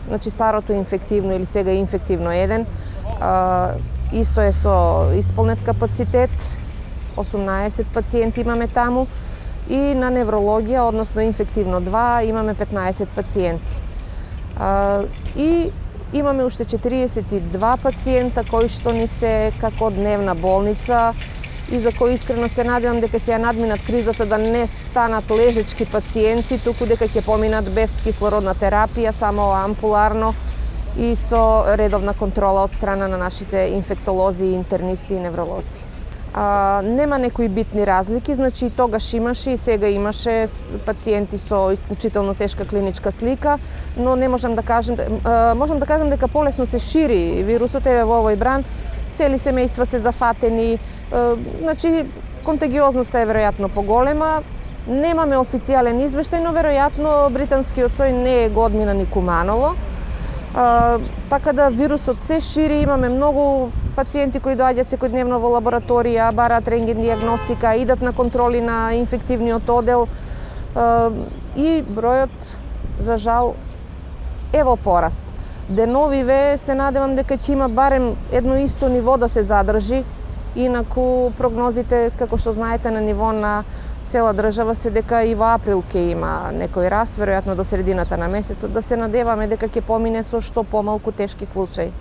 значи старото инфективно или сега инфективно 1, исто е со исполнет капацитет, 18 пациенти имаме таму, и на неврологија, односно инфективно 2, имаме 15 пациенти. И имаме уште 42 пациента кои што ни се како дневна болница и за кои искрено се надевам дека ќе ја надминат кризата, да не станат лежечки пациенти, туку дека ќе поминат без кислородна терапија, само ампуларно и со редовна контрола од страна на нашите инфектолози, интернисти и невролози. Нема некои битни разлики, значи тогаш имаше и сега имаше пациенти со исклучително тешка клиничка слика, но не можам да кажам, можам да кажам дека полесно се шири вирусот еве во овој бран, цели семејства се зафатени, значи контагиозноста е веројатно поголема. Немаме официјален извештај, но веројатно британскиот сој не е го одмина ни Куманово. Така да вирусот се шири, имаме многу пациенти кои доаѓаат секојдневно во лабораторија, бараат рентген дијагностика, идат на контроли на инфективниот одел и бројот, за жал, е во пораст. Деновиве се надевам дека ќе има барем едно исто ниво да се задржи, инаку прогнозите, како што знаете, на ниво на цела држава се дека и во април ќе има некој раст, веројатно до средината на месецот, да се надеваме дека ќе помине со што помалку тешки случаи.